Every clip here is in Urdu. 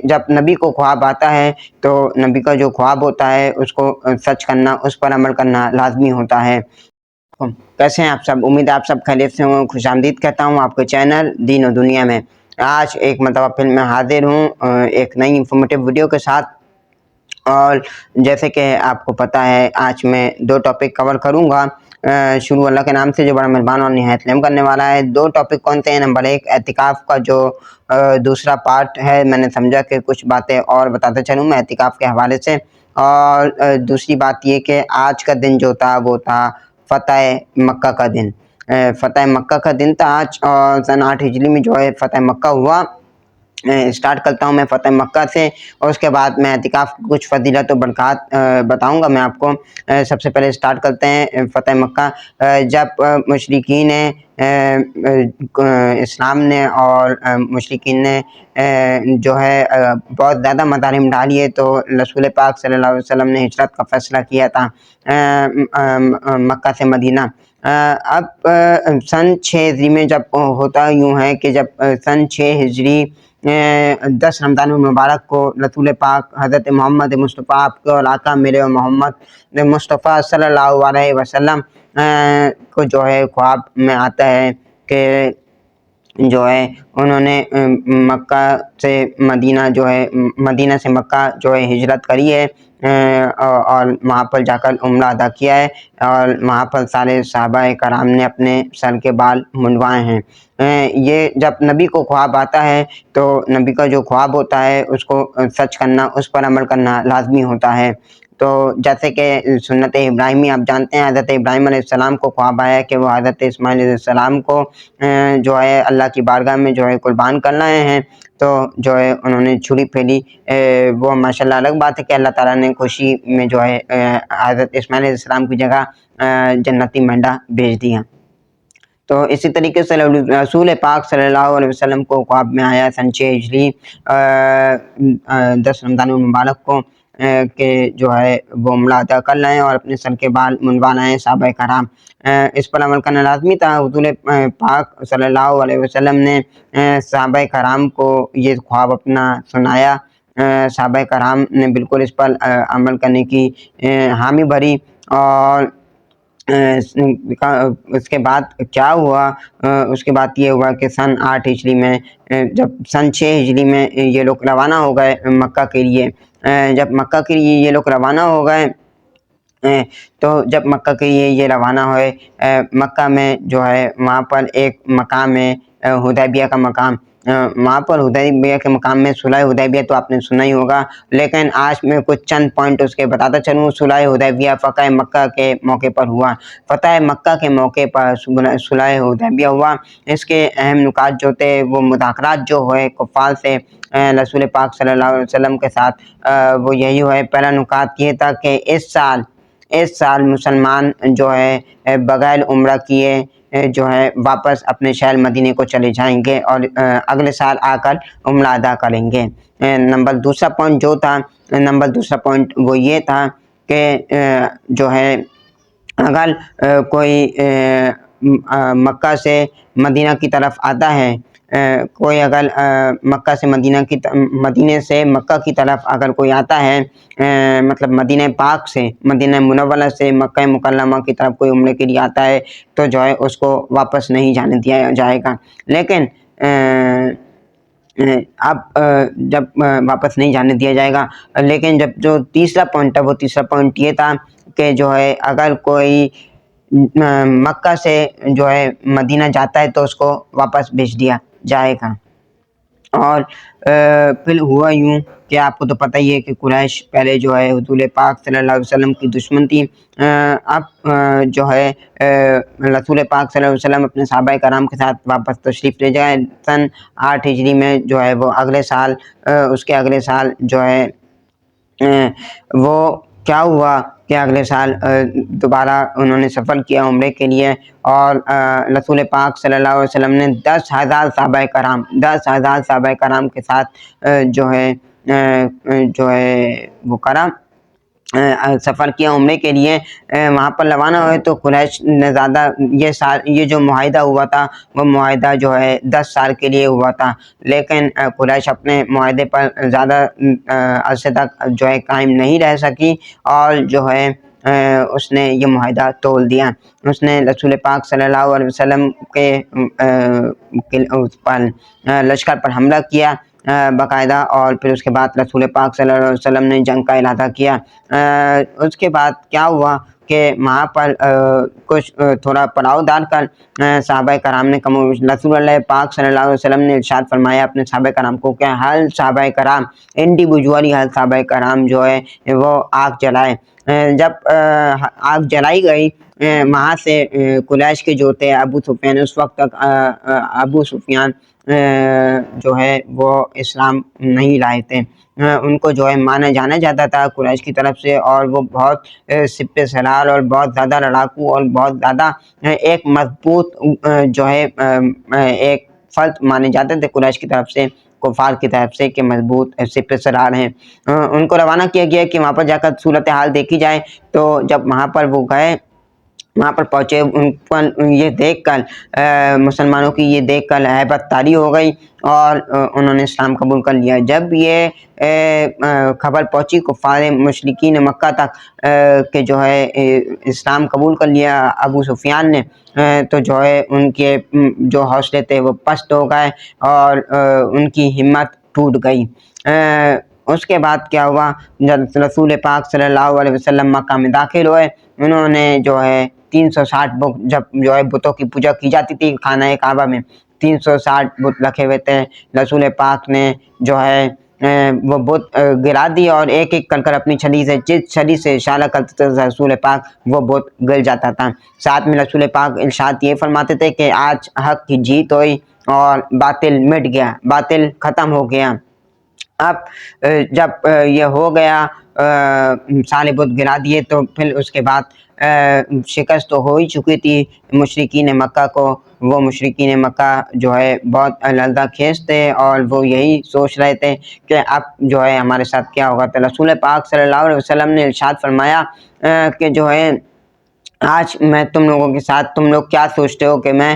جب نبی کو خواب آتا ہے تو نبی کا جو خواب ہوتا ہے اس کو سچ کرنا، اس پر عمل کرنا لازمی ہوتا ہے۔ کیسے ہیں آپ سب؟ امید آپ سب خیریت سے ہوں۔ خوش آمدید کہتا ہوں آپ کے چینل دین و دنیا میں۔ آج ایک مرتبہ پھر میں حاضر ہوں ایک نئی انفارمیٹیو ویڈیو کے ساتھ، اور جیسے کہ آپ کو پتہ ہے آج میں 2 ٹاپک کور کروں گا۔ شروع اللہ کے نام سے جو بڑا مہربان اور نہایت رحم کرنے والا ہے۔ 2 ٹاپک کون سے ہیں؟ نمبر 1 اعتکاف کا جو دوسرا پارٹ ہے، میں نے سمجھا کہ کچھ باتیں اور بتاتے چلوں میں اعتکاف کے حوالے سے، اور دوسری بات یہ کہ آج کا دن جو تھا وہ تھا فتح مکہ کا دن۔ فتح مکہ کا دن تھا آج، اور سن 8 ہجری میں جو ہے فتح مکہ ہوا۔ اسٹارٹ کرتا ہوں میں فتح مکہ سے، اور اس کے بعد میں اعتکاف کی کچھ فضیلت و برکات بتاؤں گا میں آپ کو۔ سب سے پہلے اسٹارٹ کرتے ہیں فتح مکہ۔ جب مشرکین اسلام نے اور مشرکین نے جو ہے بہت زیادہ مظالم ڈالیے، تو رسول پاک صلی اللہ علیہ وسلم نے ہجرت کا فیصلہ کیا تھا مکہ سے مدینہ۔ اب سن 6 ہجری میں جب ہوتا یوں ہے کہ جب سن 6 ہجری 10 رمضان المبارک کو رسول پاک حضرت محمد مصطفیٰ آپ کے اور آقا میرے محمد مصطفیٰ صلی اللہ علیہ وسلم کو جو ہے خواب میں آتا ہے کہ جو ہے انہوں نے مکہ سے مدینہ جو ہے مدینہ سے مکہ جو ہے ہجرت کری ہے، اور وہاں پر جا کر عمرہ ادا کیا ہے، اور وہاں پر سارے صحابہ کرام نے اپنے سر کے بال منڈوائے ہیں۔ یہ جب نبی کو خواب آتا ہے تو نبی کا جو خواب ہوتا ہے اس کو سچ کرنا، اس پر عمل کرنا لازمی ہوتا ہے۔ تو جیسے کہ سنت ابراہیمی آپ جانتے ہیں، حضرت ابراہیم علیہ السلام کو خواب آیا کہ وہ حضرت اسماعیل علیہ السلام کو جو ہے اللہ کی بارگاہ میں جو ہے قربان کر رہے ہیں، تو جو ہے انہوں نے چھری پھیلی۔ وہ ماشاءاللہ الگ بات ہے کہ اللہ تعالیٰ نے خوشی میں جو ہے حضرت اسماعیل علیہ السلام کی جگہ جنتی مینڈا بھیج دیا۔ تو اسی طریقے سے رسول پاک صلی اللہ علیہ وسلم کو خواب میں آیا سن 6 ہجری 10 رمضان المبارک کو کہ جو ہے وہ عمرہ ادا کر رہے ہیں اور اپنے سر کے بال منڈوا رہے ہیں صحابہ کرام۔ اس پر عمل کرنا لازمی تھا۔ حضور پاک صلی اللہ علیہ وسلم نے صحابہ کرام کو یہ خواب اپنا سنایا۔ صحابہ کرام نے بالکل اس پر عمل کرنے کی حامی بھری، اور اس کے بعد کیا ہوا؟ اس کے بعد یہ ہوا کہ سن 8 ہجری میں جب سن 6 ہجری میں یہ لوگ روانہ ہو گئے مکہ کے لیے۔ جب مکہ کے لیے یہ لوگ روانہ ہو گئے تو جب مکہ کے لیے یہ روانہ ہوئے، مکہ میں جو ہے وہاں پر ایک مقام ہے حدیبیہ کا مقام۔ وہاں پر حدیبیہ کے مقام میں صلح حدیبیہ تو آپ نے سنا ہی ہوگا، لیکن آج میں کچھ چند پوائنٹ اس کے بتاتا چلوں۔ صلح حدیبیہ فتح مکہ کے موقع پر ہوا۔ فتح مکہ کے موقع پر صلح حدیبیہ ہوا۔ اس کے اہم نکات جو تھے وہ مذاکرات جو ہوئے کفار سے رسول پاک صلی اللہ علیہ وسلم کے ساتھ، وہ یہی ہوئے۔ پہلا نکات یہ تھا کہ اس سال مسلمان جو ہے بغیر عمرہ کیے جو ہے واپس اپنے شہر مدینے کو چلے جائیں گے، اور اگلے سال آ کر عمرہ ادا کریں گے۔ دوسرا پوائنٹ وہ یہ تھا کہ جو ہے اگر کوئی مکہ سے مدینہ کی طرف آتا ہے، کوئی اگر مدینے سے مکہ کی طرف اگر کوئی آتا ہے، مطلب مدینہ پاک سے مدینہ منورہ سے مکہ مکرمہ کی طرف کوئی عمرے کے لیے آتا ہے، تو جو ہے اس کو واپس نہیں جانے دیا جائے گا۔ لیکن اب جب واپس نہیں جانے دیا جائے گا، لیکن جب جو تیسرا پوائنٹ ہے وہ تیسرا پوائنٹ یہ تھا کہ جو ہے اگر کوئی مکہ سے جو ہے مدینہ جاتا ہے تو اس کو واپس بھیج دیا جائے گا۔ اور پھر ہوا یوں کہ آپ کو تو پتہ ہی ہے کہ قریش پہلے جو ہے حضور پاک صلی اللہ علیہ وسلم کی دشمن تھی۔ اب جو ہے رسول پاک صلی اللہ علیہ وسلم اپنے صحابہ کرام کے ساتھ واپس تشریف لے جائے۔ سن 8 ہجری میں جو ہے وہ اگلے سال اس کے اگلے سال جو ہے وہ کیا ہوا کہ اگلے سال دوبارہ انہوں نے سفر کیا عمرے کے لیے، اور رسول پاک صلی اللہ علیہ وسلم نے 10,000 صحابہ کرام کے ساتھ جو ہے وہ کرا، سفر کیا عمرے کے لیے، وہاں پر روانہ ہوئے تو قریش نے زیادہ یہ جو معاہدہ ہوا تھا وہ معاہدہ جو ہے 10 سال کے لیے ہوا تھا، لیکن قریش اپنے معاہدے پر زیادہ عرصے تک جو ہے قائم نہیں رہ سکی، اور جو ہے اس نے یہ معاہدہ توڑ دیا۔ اس نے رسول پاک صلی اللہ علیہ وسلم کے پر لشکر پر حملہ کیا باقاعدہ، اور پھر اس کے بعد رسول پاک صلی اللہ علیہ وسلم نے جنگ کا ارادہ کیا۔ اس کے بعد کیا ہوا کہ وہاں پر کچھ تھوڑا پڑاؤ ڈال کر صحابہ کرام نے رسول اللہ پاک صلی اللہ علیہ وسلم نے ارشاد فرمایا اپنے صحابہ کرام کو کہ ہر صحابہ کرام انڈیویجولی ہر صحابہ کرام جو ہے وہ آگ جلائے۔ جب آگ جلائی گئی، وہاں سے قریش کے جو تھے ابو سفیان، اس وقت تک ابو سفیان جو ہے وہ اسلام نہیں لائے تھے، ان کو جو ہے مانا جانا جاتا تھا قریش کی طرف سے، اور وہ بہت سپہ سالار اور بہت زیادہ لڑاکو اور بہت زیادہ ایک مضبوط جو ہے ایک فرد مانے جاتے تھے قریش کی طرف سے، کفار کی طرف سے، کہ مضبوط سپہ سالار ہیں۔ ان کو روانہ کیا گیا کہ وہاں پر جا کر صورتحال دیکھی جائے۔ تو جب وہاں پر وہ گئے، وہاں پر پہنچے، ان پر یہ دیکھ کر مسلمانوں کی یہ دیکھ کر ہیبت طاری ہو گئی، اور انہوں نے اسلام قبول کر لیا۔ جب یہ خبر پہنچی کفار مشرکین مکہ تک کہ جو ہے اسلام قبول کر لیا ابو سفیان نے، تو جو ہے ان کے جو حوصلے تھے وہ پست ہو گئے، اور ان کی ہمت ٹوٹ گئی۔ اس کے بعد کیا ہوا، جب رسول پاک صلی اللہ علیہ وسلم مکہ میں داخل ہوئے، انہوں نے جو ہے 360 جب جو ہے بتوں کی پوجا کی جاتی تھی خانہ کعبہ میں، 360 بت رکھے ہوئے تھے، رسول پاک نے جو ہے وہ بت گرا دی، اور ایک ایک کر اپنی چھڑی سے، جس چھڑی سے اشارہ کرتے تھے رسول پاک وہ بت گر جاتا تھا۔ ساتھ میں رسول پاک ارشاد یہ فرماتے تھے کہ آج حق کی جیت ہوئی اور باطل مٹ گیا، باطل ختم ہو گیا۔ اب جب یہ ہو گیا، سارے بت گرا دیے، تو پھر اس کے بعد شکست تو ہو ہی چکی تھی مشرکین مکہ کو۔ وہ مشرکین مکہ جو ہے بہت لرزہ خیز تھے، اور وہ یہی سوچ رہے تھے کہ اب جو ہے ہمارے ساتھ کیا ہوگا۔ تو رسول پاک صلی اللہ علیہ وسلم نے ارشاد فرمایا کہ جو ہے آج میں تم لوگوں کے ساتھ، تم لوگ کیا سوچتے ہو کہ میں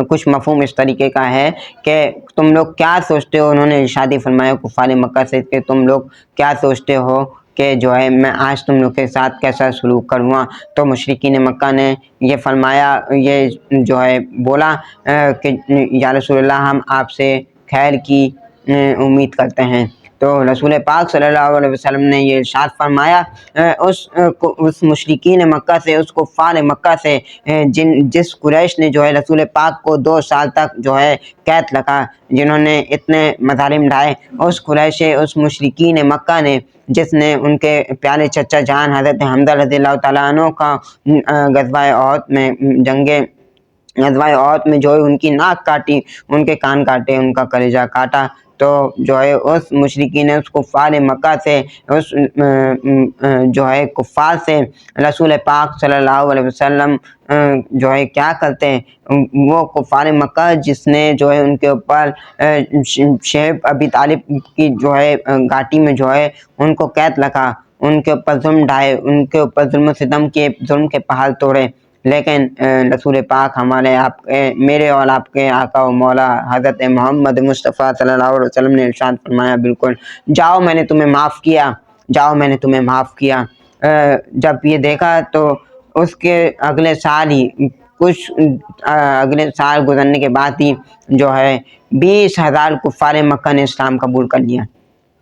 کچھ مفہوم اس طریقے کا ہے کہ تم لوگ کیا سوچتے ہو، انہوں نے ارشاد فرمایا کفار مکہ سے کہ تم لوگ کیا سوچتے ہو کہ جو ہے میں آج تم لوگ کے ساتھ کیسا سلوک کروں۔ تو مشرکین مکہ نے یہ فرمایا، یہ جو ہے بولا کہ یا رسول اللہ ہم آپ سے خیر کی امید کرتے ہیں۔ تو رسول پاک صلی اللہ علیہ وسلم نے یہ ارشاد فرمایا اس مشرکین مکہ سے، اس کفار مکہ سے جس قریش نے جو ہے رسول پاک کو 2 سال تک جو ہے قید رکھا، جنہوں نے اتنے مظالم ڈھائے، اس قریش، اس مشرکین مکہ نے جس نے ان کے پیارے چچا جان حضرت حمزہ رضی اللہ تعالیٰ عنہ کا غزوہ احد میں غزوہ احد میں جو ہے ان کی ناک کاٹی، ان کے کان کاٹے، ان کا کلیجہ کاٹا، تو جو ہے اس مشرکین اس کفار مکہ سے، اس جو ہے کفار سے رسول پاک صلی اللہ علیہ وسلم جو ہے کیا کرتے ہیں، وہ کفار مکہ جس نے جو ہے ان کے اوپر شیب ابی طالب کی جو ہے گھاٹی میں جو ہے ان کو قید رکھا، ان کے اوپر ظلم ڈھائے، ان کے اوپر ظلم و ستم کے ظلم کے پہاڑ توڑے، لیکن رسول پاک ہمارے آپ کے، میرے اور آپ کے آقا و مولا حضرت محمد مصطفیٰ صلی اللہ علیہ وسلم نے ارشاد فرمایا بالکل جاؤ میں نے تمہیں معاف کیا، جاؤ میں نے تمہیں معاف کیا۔ جب یہ دیکھا تو اس کے اگلے سال ہی، کچھ اگلے سال گزرنے کے بعد ہی جو ہے 20,000 کفار مکہ نے اسلام قبول کر لیا۔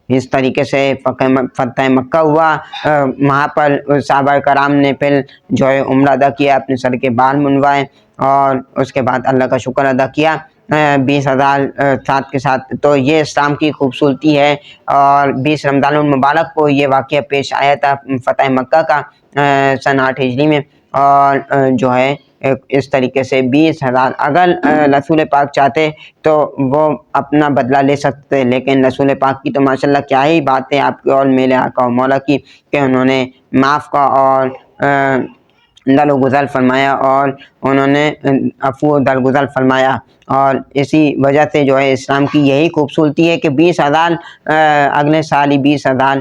اس طریقے سے فتح مکہ ہوا۔ وہاں پر صحابہ کرام نے پھر جو ہے عمرہ ادا کیا، اپنے سر کے بال منڈوائے، اور اس کے بعد اللہ کا شکر ادا کیا 20,000 ساتھ کے ساتھ۔ تو یہ اسلام کی خوبصورتی ہے، اور 20 رمضان المبارک کو یہ واقعہ پیش آیا تھا فتح مکہ کا سن 8 ہجری میں، اور جو ہے اس طریقے سے 20,000 اگر رسول پاک چاہتے تو وہ اپنا بدلہ لے سکتے، لیکن رسول پاک کی تو ماشاءاللہ کیا ہی بات ہے آپ کی اور میرے آقا و مولا کی کہ انہوں نے معاف کا اور درگزر فرمایا، اور انہوں نے عفو درگزر فرمایا، اور اسی وجہ سے جو ہے اسلام کی یہی خوبصورتی ہے کہ 20,000 اگلے سال ہی 20,000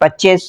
25,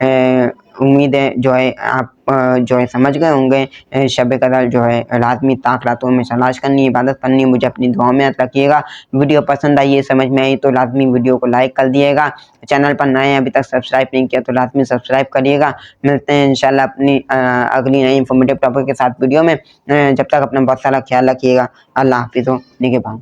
امید ہے جو ہے آپ جو ہے سمجھ گئے ہوں گے شب قدر جو ہے لازمی طاق راتوں میں تلاش کرنی، عبادت کرنی، مجھے اپنی دعاؤں میں یاد رکھیے گا۔ ویڈیو پسند آئی ہے، سمجھ میں آئی تو لازمی ویڈیو کو لائک کر دیے گا، چینل پر نئے ہیں ابھی تک سبسکرائب نہیں کیا تو لازمی سبسکرائب کریے گا۔ ملتے ہیں انشاءاللہ اپنی اگلی نئی انفارمیٹیو ٹاپک کے ساتھ ویڈیو میں، جب تک اپنا بہت سارا خیال رکھیے گا۔ اللہ حافظ و نگہبان۔